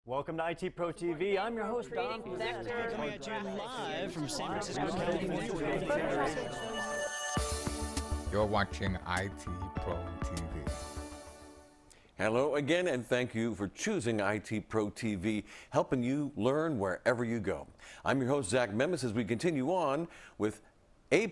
Welcome to IT Pro TV. I'm your host, Don. Coming at you live from San Francisco, California. You're watching IT Pro TV. Hello again, and thank you for choosing IT Pro TV, helping you learn wherever you go. I'm your host, Zach Memis, as we continue on with A+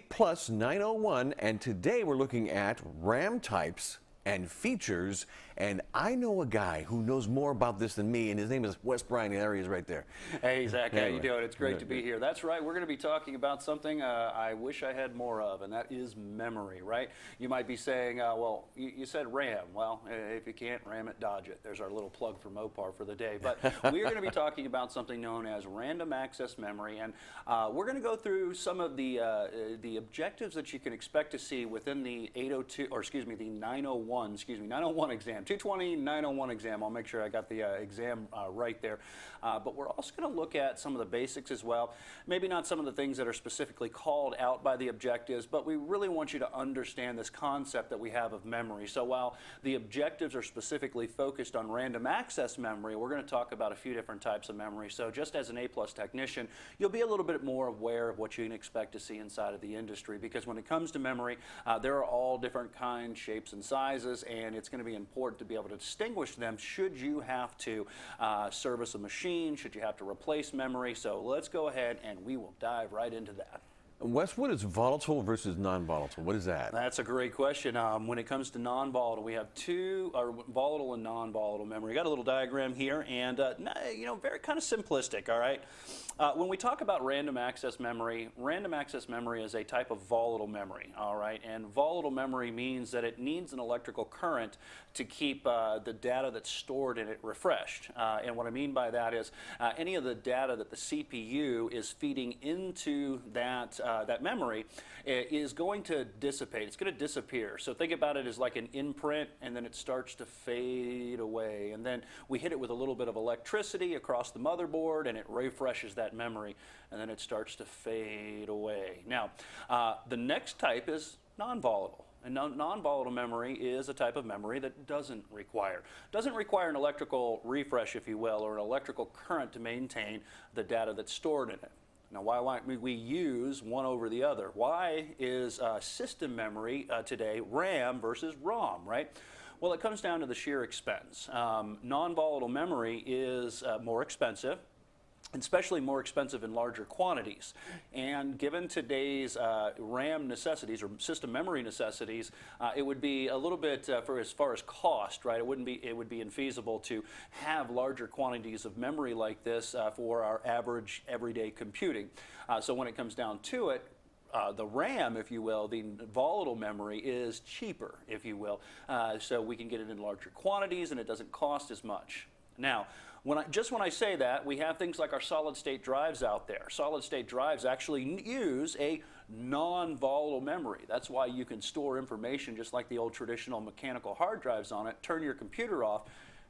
901, and today we're looking at RAM types and features, and I know a guy who knows more about this than me, and his name is Wes Bryan. There he is right there. Hey, Zach, how you doing? It's great to be here. That's right, we're going to be talking about something I wish I had more of, and that is memory, right? You might be saying, well, you said RAM. Well, if you can't ram it, dodge it. There's our little plug for Mopar for the day. But we're going to be talking about something known as random access memory, and we're going to go through some of the objectives that you can expect to see within the 802, or excuse me, the 901 exam, 220 901 exam. I'll make sure I got the exam right there. But we're also going to look at some of the basics as well. Maybe not some of the things that are specifically called out by the objectives, but we really want you to understand this concept that we have of memory. So while the objectives are specifically focused on random access memory, we're going to talk about a few different types of memory. So just as an A+ technician, you'll be a little bit more aware of what you can expect to see inside of the industry, because when it comes to memory, there are all different kinds, shapes, and sizes, and it's going to be important to be able to distinguish them should you have to service a machine, should you have to replace memory. So let's go ahead and we will dive right into that. Wes, what is volatile versus non-volatile? What is that? That's a great question. When it comes to non-volatile, we have two volatile and non-volatile memory. Got a little diagram here, and very kind of simplistic. All right. When we talk about random access memory is a type of volatile memory. All right, and volatile memory means that it needs an electrical current to keep the data that's stored in it refreshed. And what I mean by that is any of the data that the CPU is feeding into that memory is going to dissipate. It's going to disappear. So think about it as like an imprint, and then it starts to fade away. And then we hit it with a little bit of electricity across the motherboard, and it refreshes that memory, and then it starts to fade away. Now, the next type is non-volatile. And non-volatile memory is a type of memory that doesn't require an electrical refresh, if you will, or an electrical current to maintain the data that's stored in it. Now, why might we use one over the other? Why is system memory today RAM versus ROM, right? Well, it comes down to the sheer expense. Non-volatile memory is more expensive, especially more expensive in larger quantities. And given today's RAM necessities or system memory necessities, it would be a little bit for as far as cost, right? It would be infeasible to have larger quantities of memory like this for our average everyday computing. So when it comes down to it, the RAM, if you will, the volatile memory is cheaper, if you will. So we can get it in larger quantities, and it doesn't cost as much. Now, when I say that, we have things like our solid-state drives out there. Solid-state drives actually use a non-volatile memory. That's why you can store information just like the old traditional mechanical hard drives on it, turn your computer off,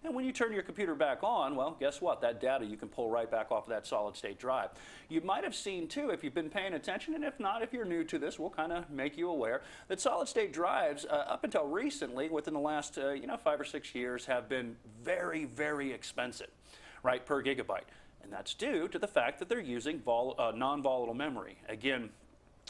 and when you turn your computer back on, well, guess what? That data you can pull right back off of that solid-state drive. You might have seen, too, if you've been paying attention, and if not, if you're new to this, we'll kind of make you aware that solid-state drives, up until recently, within the last 5 or 6 years, have been very, very expensive, right, per gigabyte. And that's due to the fact that they're using non-volatile memory. Again,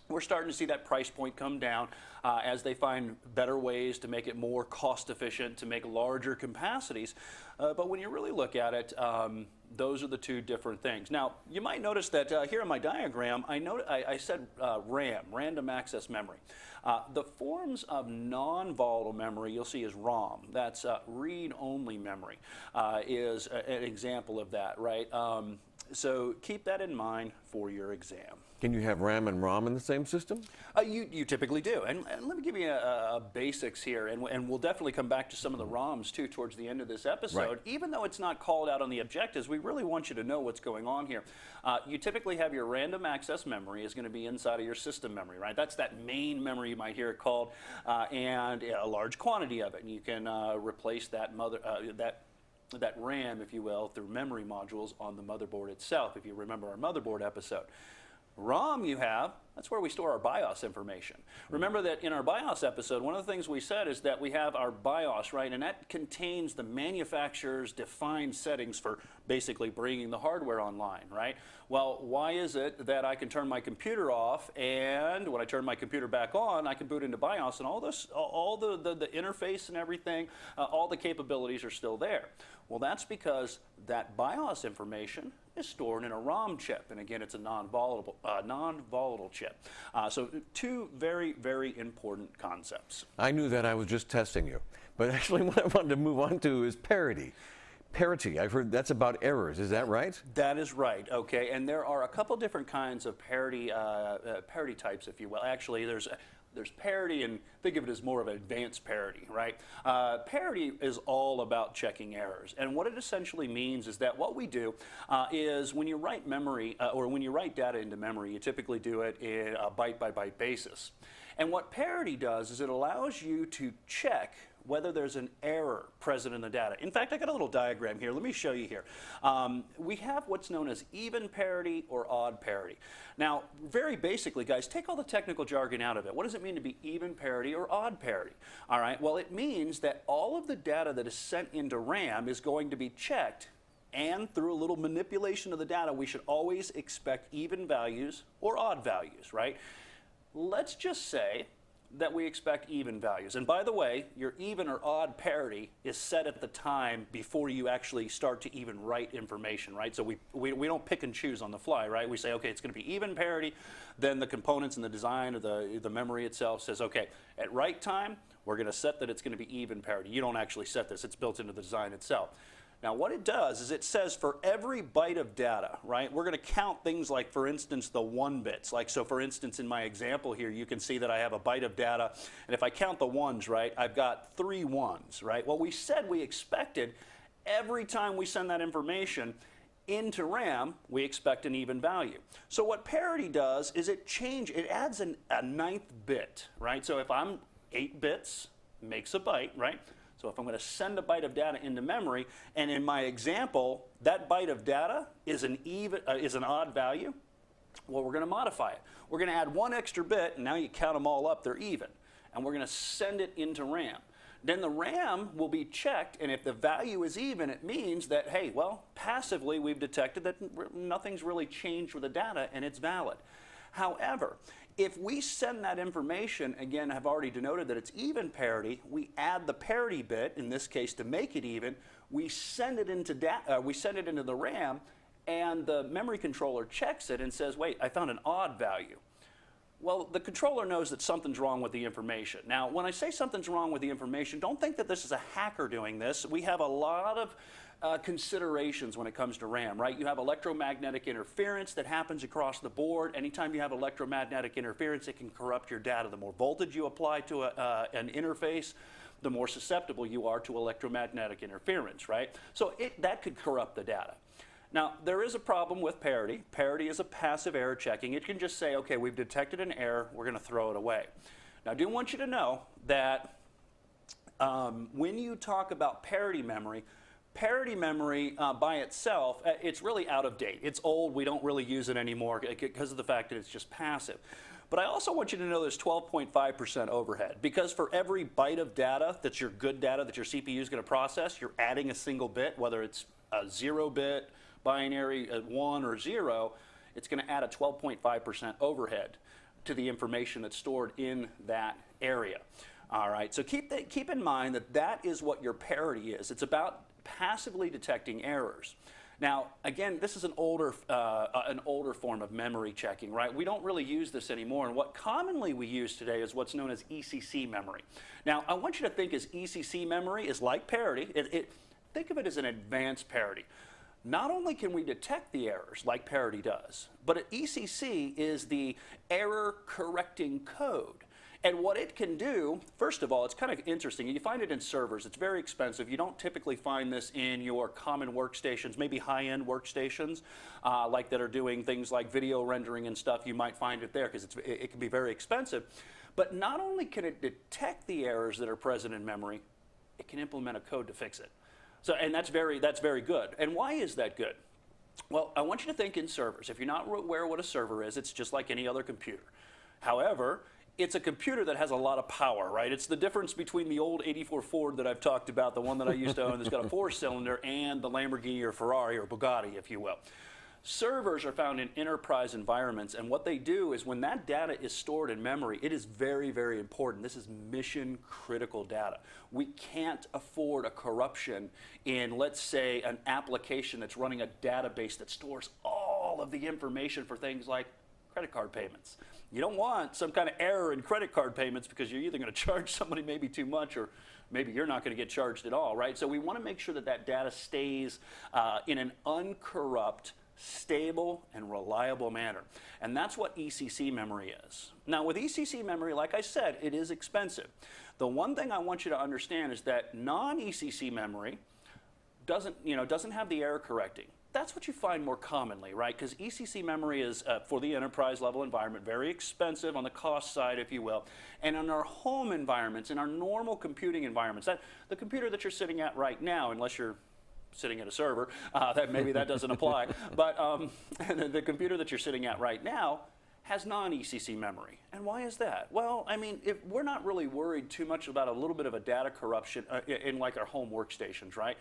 we're starting to see that price point come down as they find better ways to make it more cost efficient, to make larger capacities. But when you really look at it, those are the two different things. Now, you might notice that here in my diagram, I said RAM, random access memory. The forms of non-volatile memory you'll see is ROM. That's read-only memory is an example of that, right? So keep that in mind for your exam. Can you have RAM and ROM in the same system? You typically do. And let me give you a basics here, and we'll definitely come back to some of the ROMs too towards the end of this episode. Right. Even though it's not called out on the objectives, we really want you to know what's going on here. You typically have your random access memory is going to be inside of your system memory, right? That's that main memory, you might hear it called, and a large quantity of it. And you can replace that that RAM, if you will, through memory modules on the motherboard itself, if you remember our motherboard episode. ROM you have That's where we store our BIOS information. Remember that in our BIOS episode, one of the things we said is that we have our BIOS, right? And that contains the manufacturer's defined settings for basically bringing the hardware online, right? Well, why is it that I can turn my computer off, and when I turn my computer back on, I can boot into BIOS, and all the interface and everything, all the capabilities are still there? Well, that's because that BIOS information is stored in a ROM chip, and again, it's a non-volatile chip. So two very, very important concepts. I knew that. I was just testing you. But actually what I wanted to move on to is parity. Parity, I've heard that's about errors. Is that right? That is right, okay. And there are a couple different kinds of parity, parity types, if you will. Actually, there's parity, and think of it as more of an advanced parity, right? Parity is all about checking errors. And what it essentially means is that what we do is when you write memory, or when you write data into memory, you typically do it in a byte-by-byte basis. And what parity does is it allows you to check whether there's an error present in the data. In fact, I got a little diagram here. Let me show you here. We have what's known as even parity or odd parity. Now, very basically, guys, take all the technical jargon out of it. What does it mean to be even parity or odd parity? All right, well, it means that all of the data that is sent into RAM is going to be checked, and through a little manipulation of the data, we should always expect even values or odd values, right? Let's just say that we expect even values. And by the way, your even or odd parity is set at the time before you actually start to even write information, right? So we don't pick and choose on the fly, right? We say, okay, it's going to be even parity. Then the components and the design of the memory itself says, okay, at write time, we're going to set that it's going to be even parity. You don't actually set this. It's built into the design itself. Now, what it does is it says for every byte of data, right, we're going to count things like, for instance, the 1 bits. Like, so for instance, in my example here, you can see that I have a byte of data, and if I count the ones, right, I've got 3 ones, right? Well, we said we expected every time we send that information into RAM, we expect an even value. So what parity does is it adds a 9th bit, right? So if I'm 8 bits, makes a byte, right? So if I'm going to send a byte of data into memory, and in my example, that byte of data is an odd value, well, we're going to modify it. We're going to add 1 extra bit, and now you count them all up, they're even. And we're going to send it into RAM. Then the RAM will be checked, and if the value is even, it means that, hey, well, passively we've detected that nothing's really changed with the data, and it's valid. However, if we send that information, again, I've already denoted that it's even parity, we add the parity bit, in this case to make it even, we send it into the RAM, and the memory controller checks it and says, wait, I found an odd value. Well, the controller knows that something's wrong with the information. Now, when I say something's wrong with the information, don't think that this is a hacker doing this. We have a lot of considerations when it comes to RAM, right? You have electromagnetic interference that happens across the board. Anytime you have electromagnetic interference, it can corrupt your data. The more voltage you apply to an interface, the more susceptible you are to electromagnetic interference, right? So that could corrupt the data. Now, there is a problem with parity. Parity is a passive error checking. It can just say, okay, we've detected an error, we're going to throw it away. Now, I do want you to know that when you talk about parity memory by itself, it's really out of date. It's old. We don't really use it anymore because of the fact that it's just passive. But I also want you to know there's 12.5% overhead, because for every byte of data that's your good data that your CPU is going to process, you're adding a single bit, whether it's a 0-bit, binary, 1 or 0, it's going to add a 12.5% overhead to the information that's stored in that area. All right, so keep in mind that that is what your parity is. It's about passively detecting errors. Now, again, this is an older form of memory checking, right? We don't really use this anymore, and what commonly we use today is what's known as ECC memory. Now, I want you to think as ECC memory is like parity. Think of it as an advanced parity. Not only can we detect the errors like parity does, but ECC is the error correcting code. And what it can do, first of all, it's kind of interesting. You find it in servers. It's very expensive. You don't typically find this in your common workstations, maybe high-end workstations like that are doing things like video rendering and stuff. You might find it there because it can be very expensive. But not only can it detect the errors that are present in memory, it can implement a code to fix it. So, and that's very good. And why is that good? Well, I want you to think in servers. If you're not aware what a server is, it's just like any other computer. However, it's a computer that has a lot of power, right? It's the difference between the old 84 Ford that I've talked about, the one that I used to own that's got a 4-cylinder, and the Lamborghini or Ferrari or Bugatti, if you will. Servers are found in enterprise environments, and what they do is when that data is stored in memory, it is very, very important. This is mission critical data. We can't afford a corruption in, let's say, an application that's running a database that stores all of the information for things like credit card payments. You don't want some kind of error in credit card payments because you're either going to charge somebody maybe too much or maybe you're not going to get charged at all, right? So we want to make sure that that data stays in an uncorrupt, stable, and reliable manner. And that's what ECC memory is. Now with ECC memory, like I said, it is expensive. The one thing I want you to understand is that non-ECC memory doesn't have the error correcting. That's what you find more commonly, right? Because ECC memory is, for the enterprise level environment, very expensive on the cost side, if you will. And in our home environments, in our normal computing environments, the computer that you're sitting at right now, unless you're sitting at a server, maybe that doesn't apply. But the computer that you're sitting at right now has non-ECC memory. And why is that? Well, I mean, if we're not really worried too much about a little bit of a data corruption in like our home workstations, right?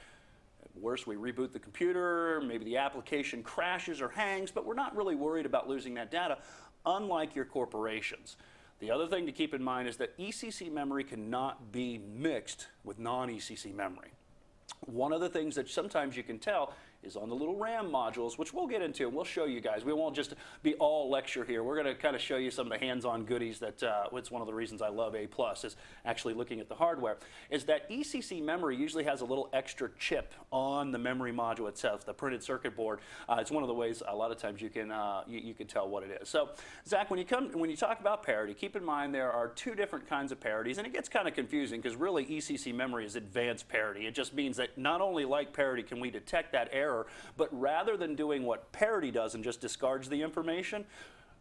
Worse, we reboot the computer, maybe the application crashes or hangs, but we're not really worried about losing that data, unlike your corporations. The other thing to keep in mind is that ECC memory cannot be mixed with non-ECC memory. One of the things that sometimes you can tell is on the little RAM modules, which we'll get into and we'll show you guys. We won't just be all lecture here. We're going to kind of show you some of the hands-on goodies that, it's one of the reasons I love A+, is actually looking at the hardware, is that ECC memory usually has a little extra chip on the memory module itself, the printed circuit board. It's one of the ways a lot of times you can tell what it is. So, Zach, when you talk about parity, keep in mind there are two different kinds of parities, and it gets kind of confusing because really ECC memory is advanced parity. It just means that not only like parity can we detect that error, but rather than doing what parity does and just discards the information,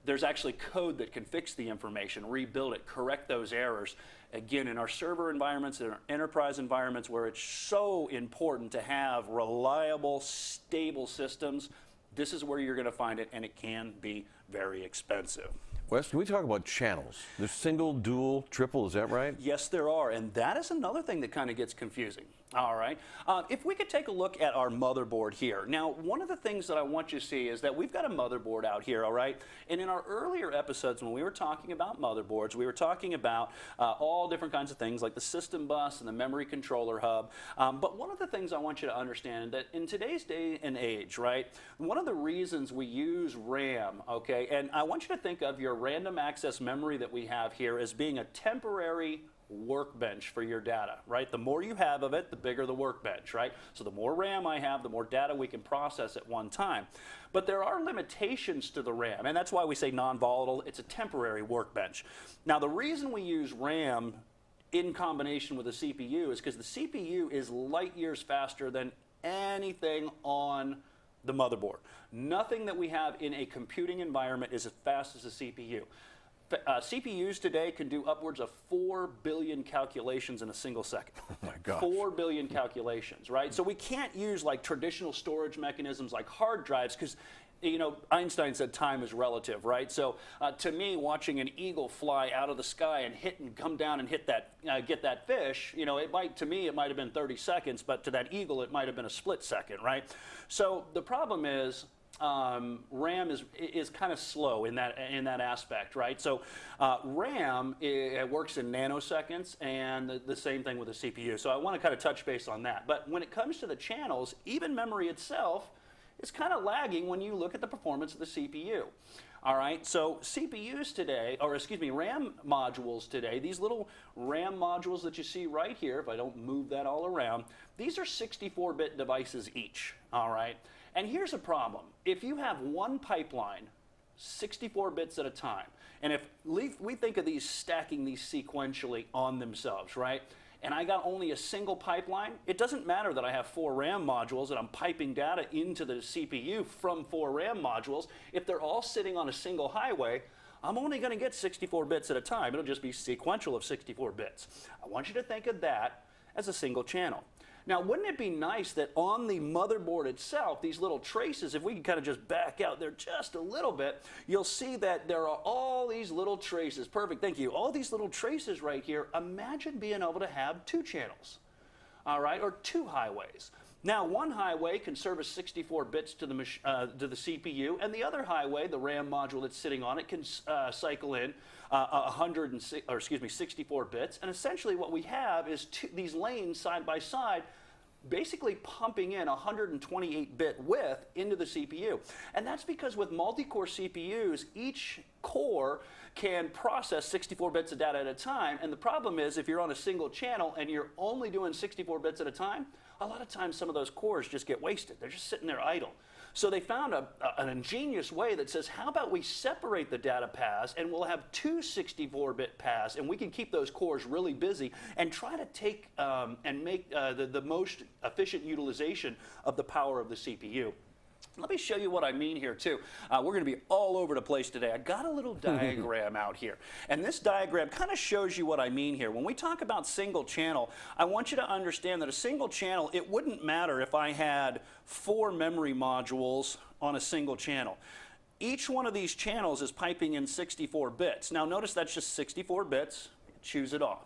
there's actually code that can fix the information, rebuild it, correct those errors. Again, in our server environments, in our enterprise environments where it's so important to have reliable, stable systems, this is where you're going to find it, and it can be very expensive. Wes, can we talk about channels? There's single, dual, triple, is that right? Yes, there are, and that is another thing that kind of gets confusing. All right, if we could take a look at our motherboard here. Now, one of the things that I want you to see is that we've got a motherboard out here, all right? And in our earlier episodes when we were talking about motherboards, we were talking about all different kinds of things like the system bus and the memory controller hub. But one of the things I want you to understand that in today's day and age, right, one of the reasons we use RAM, okay, and I want you to think of your random access memory that we have here as being a temporary workbench for your data, right? The more you have of it, the bigger the workbench, right? So the more RAM I have, the more data we can process at one time. But there are limitations to the RAM, and that's why we say non-volatile. It's a temporary workbench. Now, the reason we use RAM in combination with the CPU is because the CPU is light years faster than anything on the motherboard. Nothing that we have in a computing environment is as fast as a CPU. CPUs today can do upwards of 4 billion calculations in a single second. Oh my gosh. 4 billion calculations, right? So we can't use like traditional storage mechanisms like hard drives because, you know, Einstein said time is relative, right? So to me, watching an eagle fly out of the sky and hit and come down and hit that, get that fish, you know, to me it might have been 30 seconds, but to that eagle it might have been a split second, right? So the problem is, RAM is kind of slow in that aspect, right? So RAM it works in nanoseconds, and the same thing with the CPU. So I want to kind of touch base on that. But when it comes to the channels, even memory itself is kind of lagging when you look at the performance of the CPU. All right, so CPUs today, or excuse me, RAM modules today, these little RAM modules that you see right here, if I don't move that all around, these are 64-bit devices each, all right? And here's a problem. If you have one pipeline, 64 bits at a time, and if we think of these stacking these sequentially on themselves, right? And I got only a single pipeline, it doesn't matter that I have 4 RAM modules and I'm piping data into the CPU from 4 RAM modules. If they're all sitting on a single highway, I'm only going to get 64 bits at a time. It'll just be sequential of 64 bits. I want you to think of that as a single channel. Now, wouldn't it be nice that on the motherboard itself, these little traces, if we can kind of just back out there just a little bit, you'll see that there are all these little traces. Perfect, thank you. All these little traces right here. Imagine being able to have 2 channels, all right, or 2 highways. Now, one highway can service 64 bits to the CPU, and the other highway, the RAM module that's sitting on it, can cycle in 64 bits. And essentially what we have is these lanes side by side, basically pumping in 128-bit width into the CPU. And that's because with multi-core CPUs, each core can process 64 bits of data at a time. And the problem is, if you're on a single channel and you're only doing 64 bits at a time, a lot of times some of those cores just get wasted. They're just sitting there idle. So they found an ingenious way that says, how about we separate the data paths and we'll have 2 64-bit paths, and we can keep those cores really busy and try to take and make the most efficient utilization of the power of the CPU. Let me show you what I mean here, too. We're going to be all over the place today. I got a little diagram out here. And this diagram kind of shows you what I mean here. When we talk about single channel, I want you to understand that a single channel, it wouldn't matter if I had 4 memory modules on a single channel. Each one of these channels is piping in 64 bits. Now, notice that's just 64 bits. Choose it off.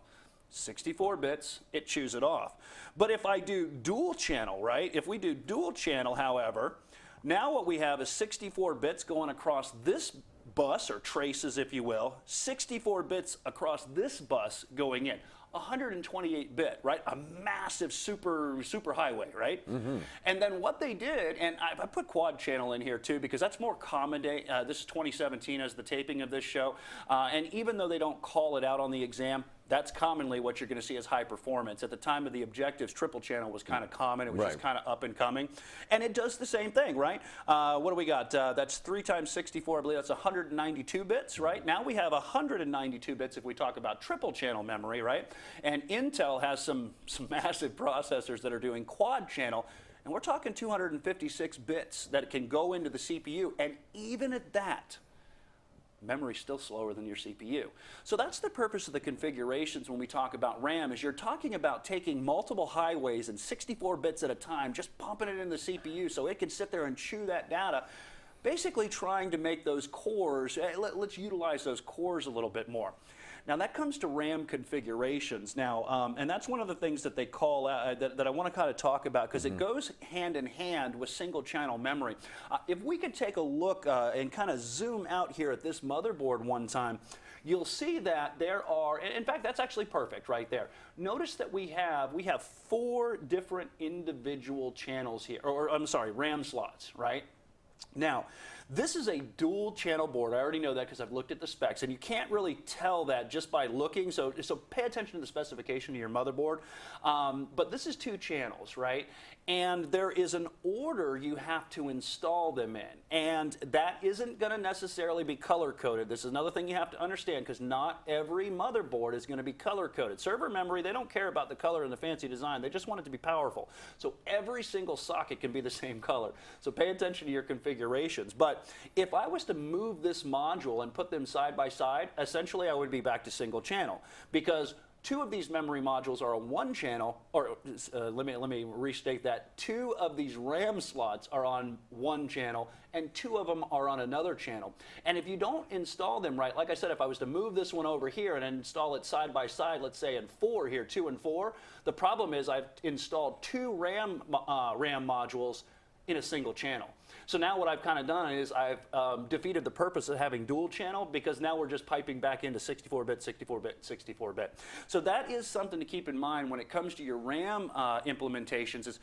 64 bits, it chews it off. But if I do dual channel, right? If we do dual channel, however, now what we have is 64 bits going across this bus, or traces if you will, 64 bits across this bus going in. 128-bit, right? A massive super highway, right? And then what they did, and I put quad channel in here too because that's more common day. This is 2017 as the taping of this show. And even though they don't call it out on the exam, that's commonly what you're going to see as high performance. At the time of the objectives, triple channel was kind of common. It was just kind of up and coming. And it does the same thing, right? What do we got? That's 3 times 64, I believe that's 192 bits, right? Now we have 192 bits if we talk about triple channel memory, right? And Intel has some massive processors that are doing quad channel. And we're talking 256 bits that can go into the CPU. And even at that, memory's still slower than your CPU. So that's the purpose of the configurations when we talk about RAM, is you're talking about taking multiple highways and 64 bits at a time, just pumping it in the CPU so it can sit there and chew that data, basically trying to make those cores, let's utilize those cores a little bit more. Now that comes to RAM configurations now, and that's one of the things that they call out, that I want to kind of talk about, because it goes hand in hand with single channel memory. If we could take a look and kind of zoom out here at this motherboard one time, you'll see that there are, in fact that's actually perfect right there. Notice that we have 4 different individual channels here, or I'm sorry, RAM slots, right? Now, this is a dual channel board. I already know that because I've looked at the specs, and you can't really tell that just by looking, so pay attention to the specification of your motherboard. But this is 2 channels, right? And there is an order you have to install them in, and that isn't going to necessarily be color-coded. This is another thing you have to understand, because not every motherboard is going to be color-coded. Server memory, they don't care about the color and the fancy design. They just want it to be powerful. So every single socket can be the same color. So pay attention to your configurations. But if I was to move this module and put them side by side, essentially I would be back to single channel, because 2 of these memory modules are on 1 channel, or let me restate that. 2 of these RAM slots are on 1 channel, and 2 of them are on another channel. And if you don't install them right, like I said, if I was to move this one over here and install it side by side, let's say in 4 here, 2 and 4, the problem is I've installed 2 RAM modules in a single channel. So now what I've kind of done is I've defeated the purpose of having dual channel, because now we're just piping back into 64-bit, 64-bit, 64-bit. So that is something to keep in mind when it comes to your RAM implementations, is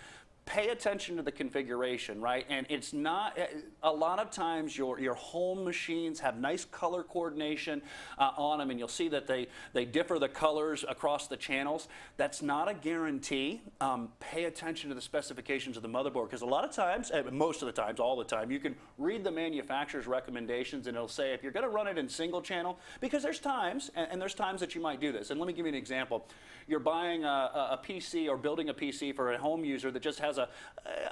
pay attention to the configuration, right? And it's not, a lot of times your home machines have nice color coordination on them, and you'll see that they differ the colors across the channels. That's not a guarantee. Pay attention to the specifications of the motherboard, because a lot of times, most of the times, all the time, you can read the manufacturer's recommendations, and it'll say if you're going to run it in single channel, because there's times, and there's times that you might do this. And let me give you an example. You're buying a PC or building a PC for a home user that just has a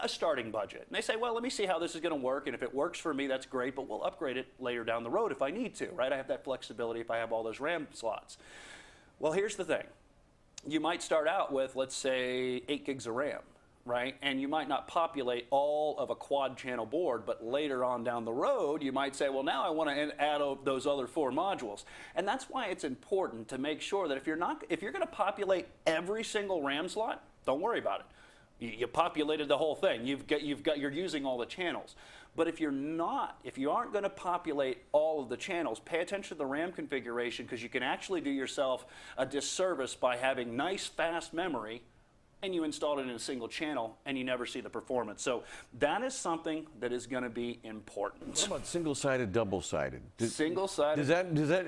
starting budget. And they say, well, let me see how this is going to work, and if it works for me, that's great, but we'll upgrade it later down the road if I need to, right? I have that flexibility if I have all those RAM slots. Well, here's the thing. you might start out with, let's say, 8 gigs of RAM, right? And you might not populate all of a quad channel board, but later on down the road, you might say, well, now I want to add those other 4 modules. And that's why it's important to make sure that if you're going to populate every single RAM slot, don't worry about it. You populated the whole thing. You're using all the channels. But if you aren't going to populate all of the channels, pay attention to the RAM configuration, because you can actually do yourself a disservice by having nice, fast memory and you installed it in a single channel and you never see the performance. So that is something that is going to be important. What about single-sided, double-sided? Single-sided.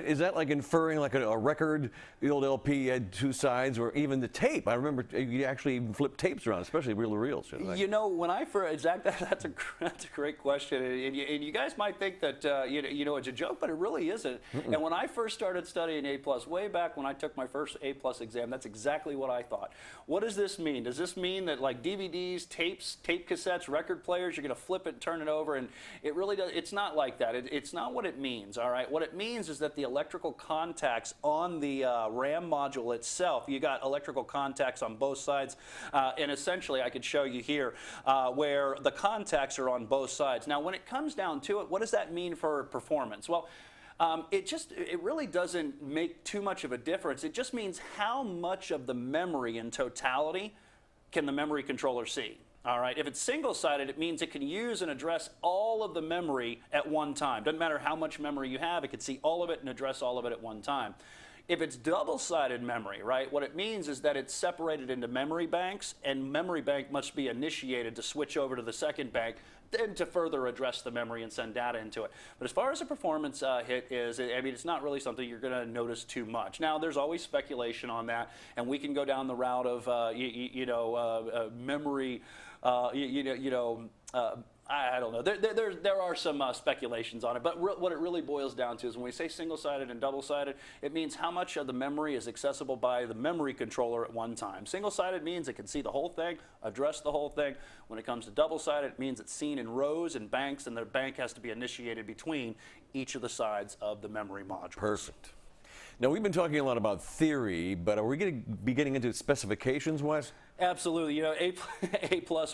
Is that like inferring like a record, the old LP had 2 sides, or even the tape? I remember you actually even flip tapes around, especially reel-to-reels. You know, when I first, Zach, that's a great question, and you guys might think that it's a joke, but it really isn't. And when I first started studying A+, way back when I took my first A+ exam, that's exactly what I thought. What does this mean? Does this mean that like DVDs, tapes, tape cassettes, record players, you're going to flip it, turn it over, and it really does? It's not like that. It's not what it means. All right. What it means is that the electrical contacts on the RAM module itself, you got electrical contacts on both sides, and essentially I could show you here where the contacts are on both sides. Now, when it comes down to it, what does that mean for performance? Well, it really doesn't make too much of a difference. It just means how much of the memory in totality can the memory controller see. All right. If it's single-sided, it means it can use and address all of the memory at one time. Doesn't matter how much memory you have, it can see all of it and address all of it at one time. If it's double-sided memory, right, what it means is that it's separated into memory banks, and memory bank must be initiated to switch over to the second bank, then to further address the memory and send data into it. But as far as a performance hit is, I mean, it's not really something you're going to notice too much. Now, there's always speculation on that, and we can go down the route of, memory, I don't know. There are some speculations on it, but what it really boils down to is when we say single-sided and double-sided, it means how much of the memory is accessible by the memory controller at one time. Single-sided means it can see the whole thing, address the whole thing. When it comes to double-sided, it means it's seen in rows and banks, and the bank has to be initiated between each of the sides of the memory module. Perfect. Now, we've been talking a lot about theory, but are we going to be getting into specifications, Wes? Absolutely. You know, A+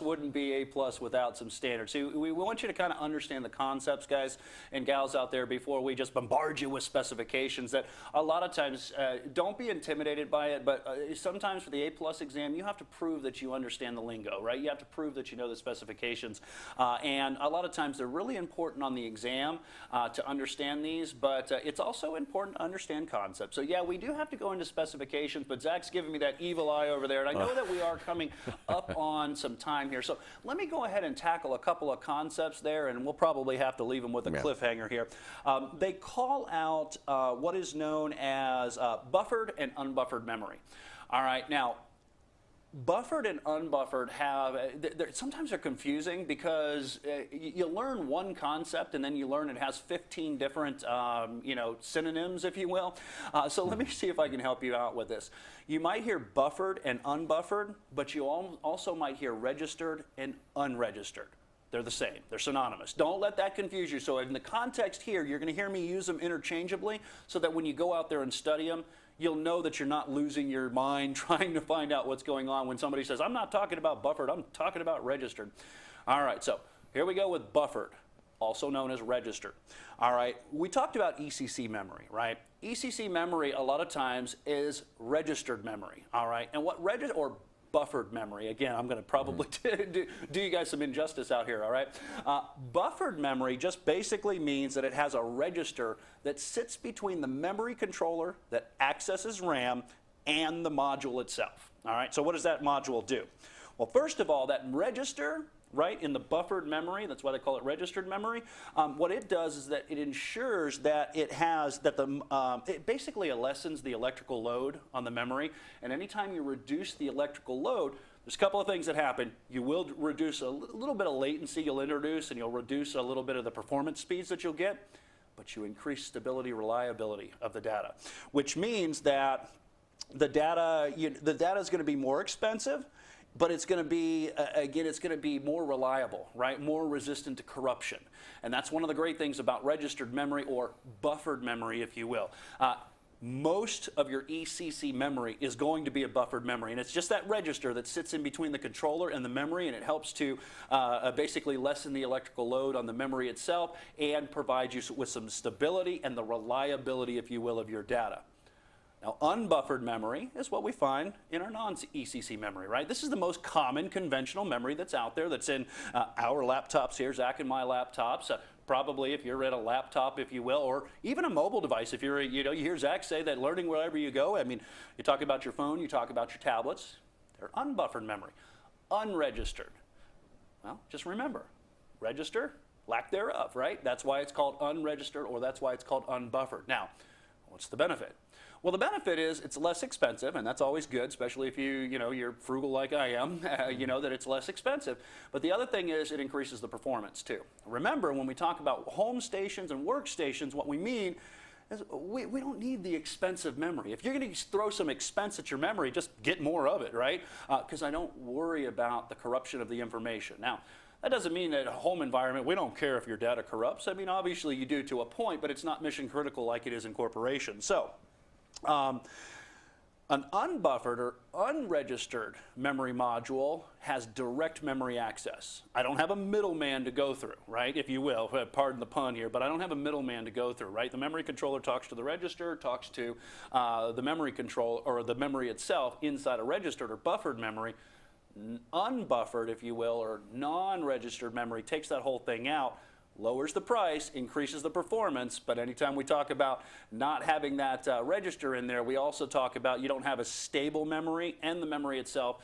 wouldn't be A+ without some standards. So we want you to kind of understand the concepts, guys and gals out there, before we just bombard you with specifications that a lot of times, don't be intimidated by it, but sometimes for the A+ exam, you have to prove that you understand the lingo, right? You have to prove that you know the specifications. And a lot of times they're really important on the exam to understand these, but it's also important to understand concepts. So yeah, we do have to go into specifications, but Zach's giving me that evil eye over there, and I know that we are coming up on some time here. So let me go ahead and tackle a couple of concepts there, and we'll probably have to leave them with a cliffhanger here. They call out what is known as buffered and unbuffered memory. All right, now, buffered and unbuffered have, sometimes they're confusing because you learn one concept and then you learn it has 15 different synonyms, if you will. So let me see if I can help you out with this. You might hear buffered and unbuffered, but you also might hear registered and unregistered. They're the same. They're synonymous. Don't let that confuse you. So in the context here, you're going to hear me use them interchangeably so that when you go out there and study them, you'll know that you're not losing your mind trying to find out what's going on when somebody says, I'm not talking about buffered, I'm talking about registered. All right, so here we go with buffered, also known as registered. All right, we talked about ECC memory, right? ECC memory a lot of times is registered memory, all right? And what or buffered memory, again, I'm going to probably do you guys some injustice out here, all right? Buffered memory just basically means that it has a register that sits between the memory controller that accesses RAM and the module itself, all right? So what does that module do? Well, first of all, that register, right, in the buffered memory, that's why they call it registered memory, what it does is that it ensures that it has, that it basically lessens the electrical load on the memory, and anytime you reduce the electrical load, there's a couple of things that happen. You will reduce a little bit of latency you'll introduce, and you'll reduce a little bit of the performance speeds that you'll get, but you increase stability, reliability of the data, which means that the data is going to be more expensive, but it's going to be, again, it's going to be more reliable, right? More resistant to corruption. And that's one of the great things about registered memory, or buffered memory, if you will. most of your ECC memory is going to be a buffered memory, and it's just that register that sits in between the controller and the memory, and it helps to basically lessen the electrical load on the memory itself and provide you with some stability and the reliability, if you will, of your data. Now, unbuffered memory is what we find in our non-ECC memory, right? This is the most common conventional memory that's out there, that's in our laptops here, Zach and my laptops. Probably if you're at a laptop, if you will, or even a mobile device. If you're, you hear Zach say that learning wherever you go. I mean, you talk about your phone, you talk about your tablets. They're unbuffered memory, unregistered. Well, just remember, register, lack thereof, right? That's why it's called unregistered, or that's why it's called unbuffered. Now, what's the benefit? Well, the benefit is it's less expensive, and that's always good, especially if you're frugal like I am, you know that it's less expensive. But the other thing is it increases the performance too. Remember, when we talk about home stations and workstations, what we mean is we don't need the expensive memory. If you're going to throw some expense at your memory, just get more of it, right? Because I don't worry about the corruption of the information. Now, that doesn't mean that a home environment, we don't care if your data corrupts. I mean, obviously you do to a point, but it's not mission critical like it is in corporations. So, an unbuffered or unregistered memory module has direct memory access. I don't have a middleman to go through, right, if you will, pardon the pun here, but I don't have a middleman to go through, right? The memory controller talks to the register, talks to the memory control, or the memory itself inside a registered or buffered memory. Unbuffered, if you will, or non-registered memory takes that whole thing out, lowers the price, increases the performance, but anytime we talk about not having that register in there, we also talk about you don't have a stable memory, and the memory itself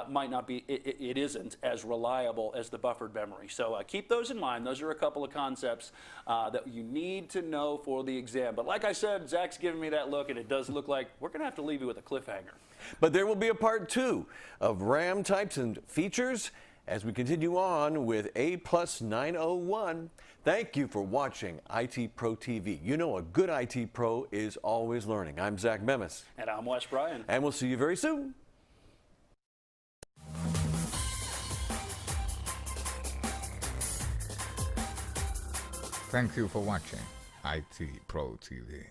might not be, it isn't as reliable as the buffered memory. So keep those in mind. Those are a couple of concepts that you need to know for the exam. But like I said, Zach's giving me that look, and it does look like we're going to have to leave you with a cliffhanger. But there will be a part 2 of RAM types and features as we continue on with A+ 901. Thank you for watching IT Pro TV. You know a good IT Pro is always learning. I'm Zach Memis. And I'm Wes Bryan. And we'll see you very soon. Thank you for watching IT Pro TV.